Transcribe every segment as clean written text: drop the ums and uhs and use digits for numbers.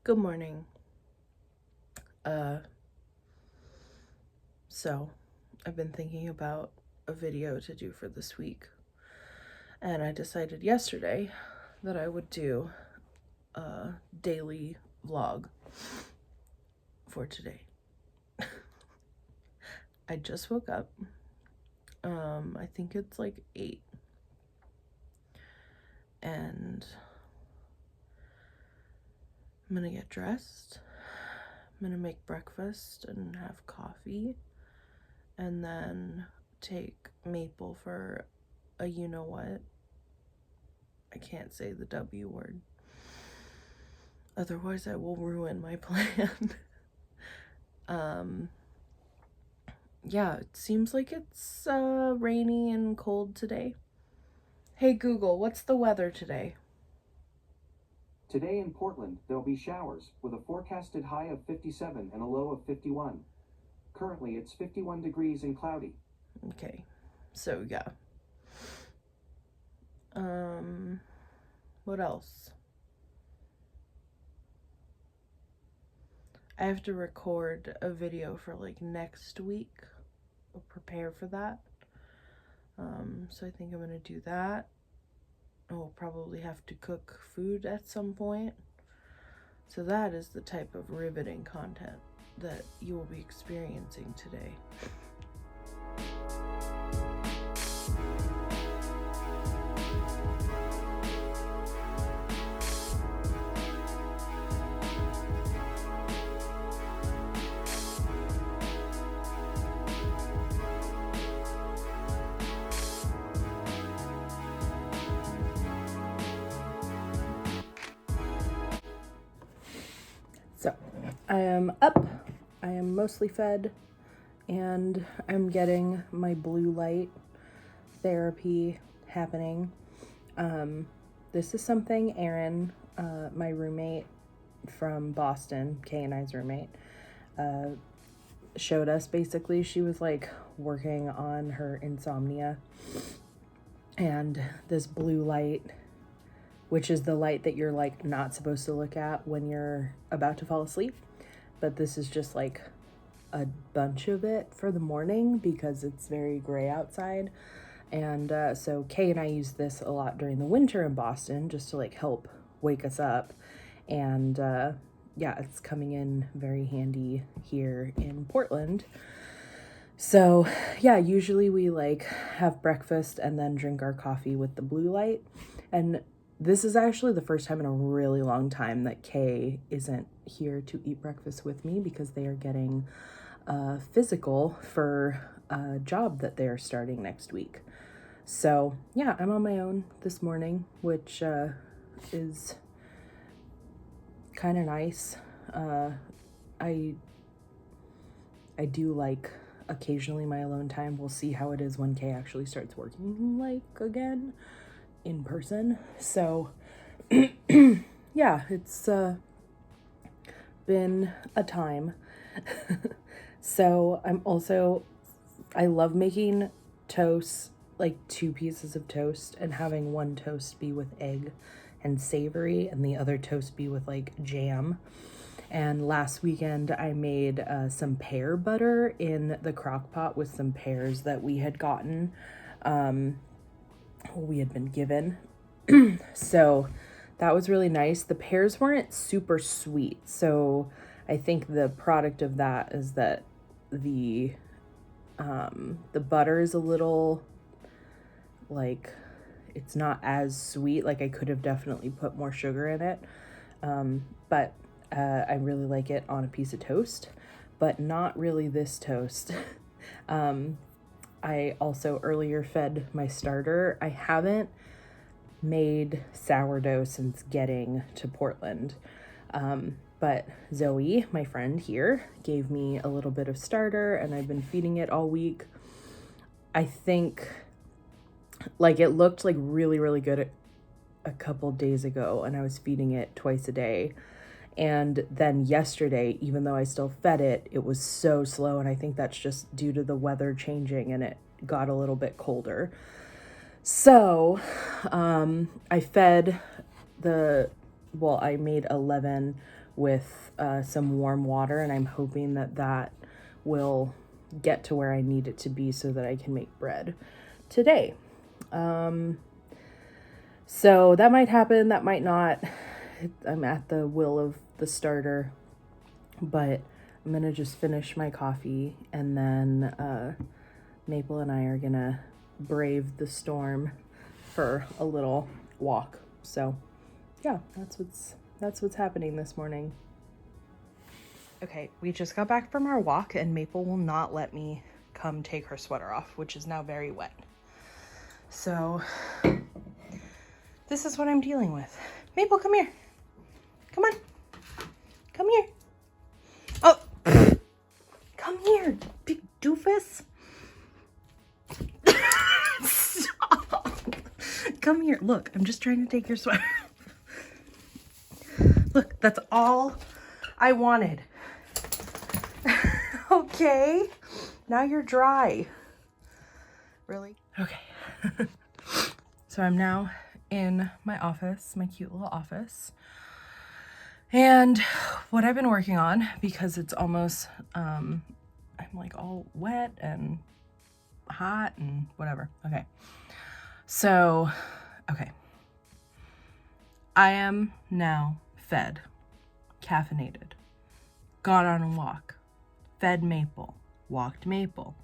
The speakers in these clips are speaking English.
Good morning. So I've been thinking about a video to do for this week, and I decided yesterday that I would do a daily vlog for today. I just woke up. I think it's like 8, and I'm gonna get dressed. I'm gonna make breakfast and have coffee, and then take Maple for a you-know-what. I can't say the W word. Otherwise, I will ruin my plan. Yeah, it seems like it's rainy and cold today. Hey Google, what's the weather today? Today in Portland, there'll be showers with a forecasted high of 57 and a low of 51. Currently, it's 51 degrees and cloudy. Okay, so yeah. What else? I have to record a video for like next week. I'll prepare for that. So I think I'm gonna do that. I'll probably have to cook food at some point. So that is the type of riveting content that you will be experiencing today. So I am up, I am mostly fed, and I'm getting my blue light therapy happening. This is something Erin, my roommate from Boston, Kay and I's roommate, showed us. Basically, she was like working on her insomnia, and this blue light, which is the light that you're like not supposed to look at when you're about to fall asleep, but this is just like a bunch of it for the morning because it's very gray outside. And so Kay and I use this a lot during the winter in Boston just to like help wake us up. And yeah, it's coming in very handy here in Portland. So yeah, usually we like have breakfast and then drink our coffee with the blue light. And this is actually the first time in a really long time that Kay isn't here to eat breakfast with me because they are getting physical for a job that they're starting next week. So yeah, I'm on my own this morning, which is kind of nice. I do like occasionally my alone time. We'll see how it is when Kay actually starts working like again in person. So yeah, it's been a time. So I love making toast, like 2 pieces of toast, and having one toast be with egg and savory and the other toast be with like jam. And last weekend I made some pear butter in the crock pot with some pears that we had gotten, we had been given. So that was really nice. The pears weren't super sweet, so I think the product of that is that the butter is a little like, it's not as sweet. Like I could have definitely put more sugar in it, but I really like it on a piece of toast, but not really this toast. I also earlier fed my starter. I haven't made sourdough since getting to Portland. But Zoe, my friend here, gave me a little bit of starter and I've been feeding it all week. I think like it looked like really, really good a couple days ago and I was feeding it twice a day. And then yesterday, even though I still fed it, it was so slow. And I think that's just due to the weather changing and it got a little bit colder. So I fed I made 11 with some warm water, and I'm hoping that that will get to where I need it to be so that I can make bread today. So that might happen, that might not. I'm at the will of the starter, but I'm gonna just finish my coffee, and then Maple and I are gonna brave the storm for a little walk. So yeah, that's what's happening this morning. Okay, we just got back from our walk, and Maple will not let me come take her sweater off, which is now very wet. So this is what I'm dealing with. Maple, come here. Come on. Come here. Oh, come here, big doofus. Stop. Come here. Look, I'm just trying to take your sweater. Look, that's all I wanted. Okay, now you're dry. Really? Okay. So I'm now in my office, my cute little office. And what I've been working on, because it's almost, I'm like all wet and hot and whatever. Okay. So, okay. I am now fed, caffeinated, gone on a walk, fed Maple, walked Maple,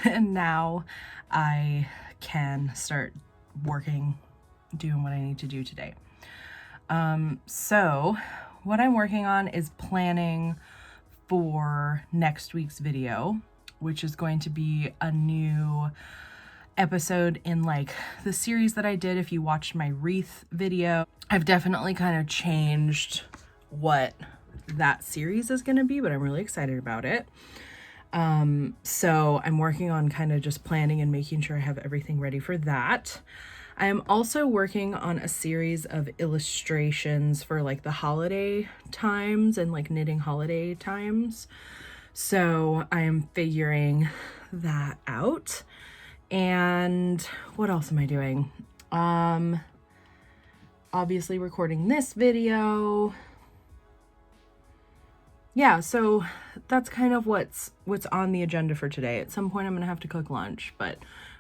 and now I can start working, doing what I need to do today. So what I'm working on is planning for next week's video, which is going to be a new episode in like the series that I did. If you watched my wreath video, I've definitely kind of changed what that series is going to be, but I'm really excited about it. So I'm working on kind of just planning and making sure I have everything ready for that. I am also working on a series of illustrations for like the holiday times and like knitting holiday times. So I am figuring that out. And what else am I doing? Obviously recording this video. Yeah, so that's kind of what's on the agenda for today. At some point I'm gonna have to cook lunch, but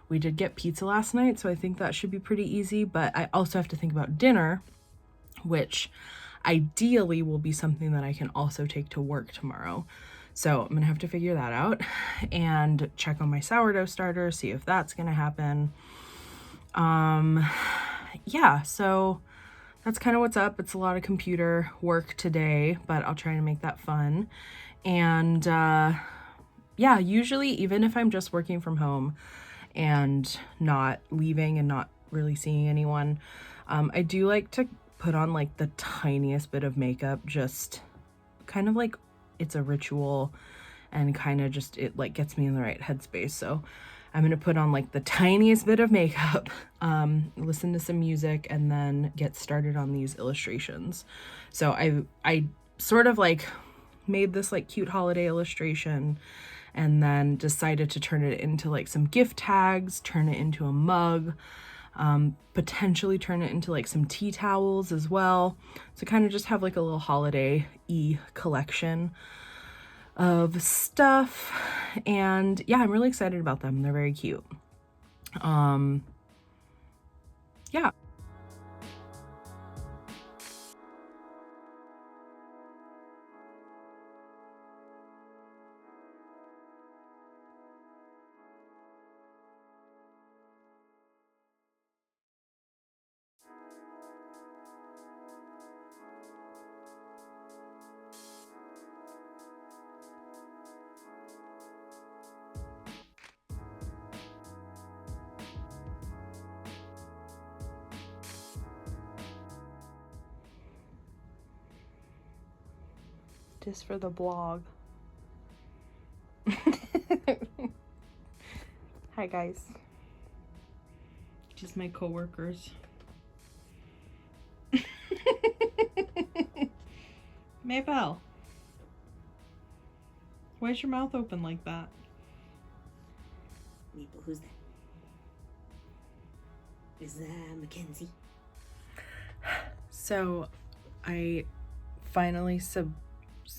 we did get pizza last night, so I think that should be pretty easy. But I also have to think about dinner, which ideally will be something that I can also take to work tomorrow. So I'm gonna have to figure that out and check on my sourdough starter, see if that's gonna happen. Yeah, so that's kind of what's up. It's a lot of computer work today, but I'll try to make that fun. And yeah, usually even if I'm just working from home and not leaving and not really seeing anyone, I do like to put on like the tiniest bit of makeup, just kind of like it's a ritual, and kind of just it like gets me in the right headspace. So I'm gonna put on like the tiniest bit of makeup, listen to some music, and then get started on these illustrations. So I sort of like made this like cute holiday illustration, and then decided to turn it into like some gift tags, turn it into a mug, potentially turn it into like some tea towels as well. So kind of just have like a little holiday-y collection of stuff. And yeah, I'm really excited about them. They're very cute. Yeah. Just for the blog. Hi guys. Just my coworkers. Maybelle, why's your mouth open like that? Maple, who's that? Is that Mackenzie? So I finally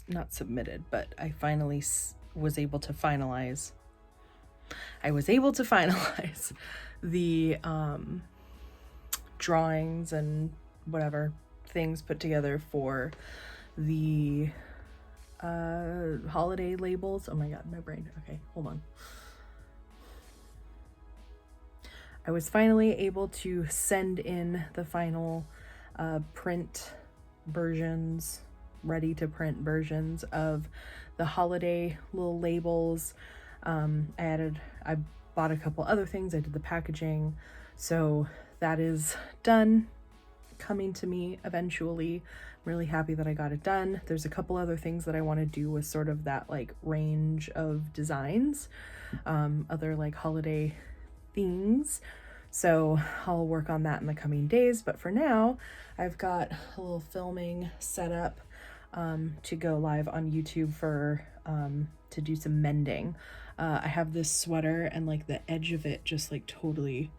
not submitted, but I finally was able to finalize. I was able to finalize the drawings and whatever things put together for the holiday labels. Oh my god, my brain. Okay, hold on. I was finally able to send in the final print versions, ready to print versions of the holiday little labels. I bought a couple other things. I did the packaging. So that is done, coming to me eventually. I'm really happy that I got it done. There's a couple other things that I want to do with sort of that like range of designs, other like holiday things. So I'll work on that in the coming days. But for now, I've got a little filming set up to go live on YouTube for to do some mending. I have this sweater and like the edge of it just like totally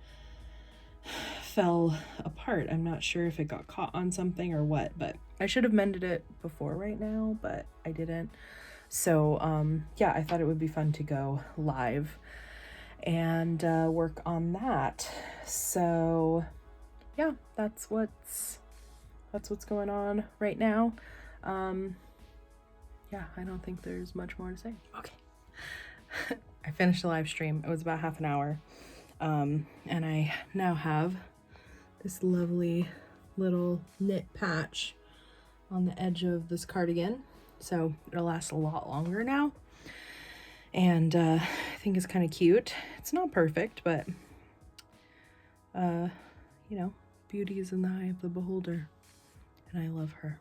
fell apart. I'm not sure if it got caught on something or what, but I should have mended it before right now, but I didn't. So yeah, I thought it would be fun to go live and work on that. So yeah, that's what's going on right now. Yeah, I don't think there's much more to say. Okay. I finished the live stream. It was about half an hour. And I now have this lovely little knit patch on the edge of this cardigan. So it'll last a lot longer now. And I think it's kind of cute. It's not perfect, but you know, beauty is in the eye of the beholder. And I love her.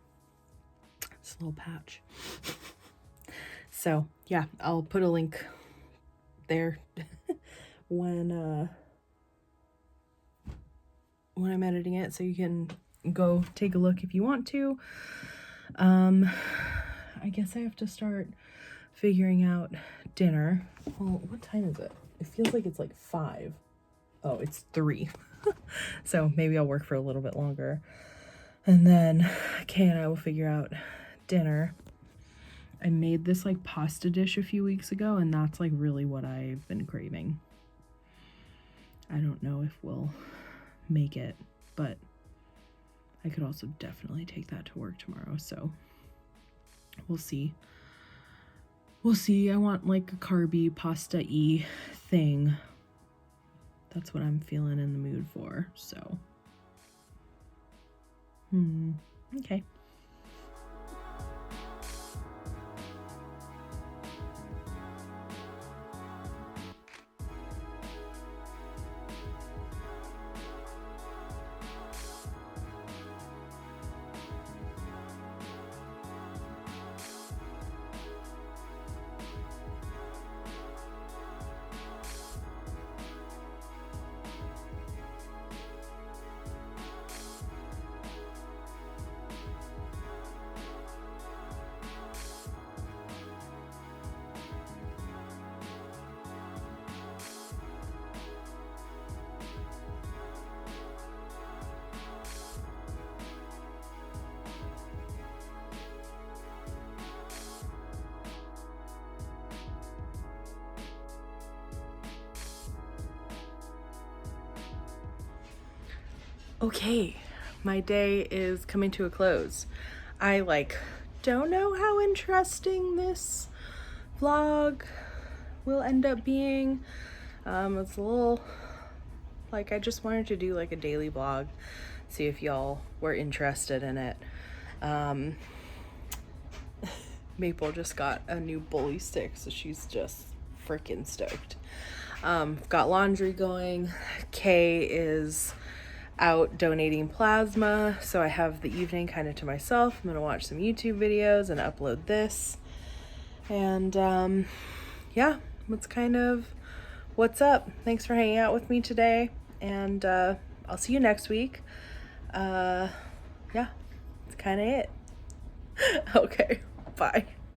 This little patch. So yeah, I'll put a link there when I'm editing it, so you can go take a look if you want to. I guess I have to start figuring out dinner. Well, what time is it? It feels like it's like 5. Oh, it's 3. So maybe I'll work for a little bit longer. And then Kay and I will figure out dinner. I made this like pasta dish a few weeks ago, and that's like really what I've been craving. I don't know if we'll make it, but I could also definitely take that to work tomorrow, so we'll see. We'll see. I want like a carby pasta-y thing. That's what I'm feeling in the mood for, so. Okay. Okay, my day is coming to a close. I don't know how interesting this vlog will end up being. It's a little I just wanted to do like a daily vlog, see if y'all were interested in it. Maple just got a new bully stick, so she's just freaking stoked. Got laundry going. Kay is out donating plasma, so I have the evening kind of to myself. I'm gonna watch some YouTube videos and upload this, and yeah, that's kind of what's up. Thanks for hanging out with me today, and I'll see you next week. Yeah, that's kind of it. Okay, bye.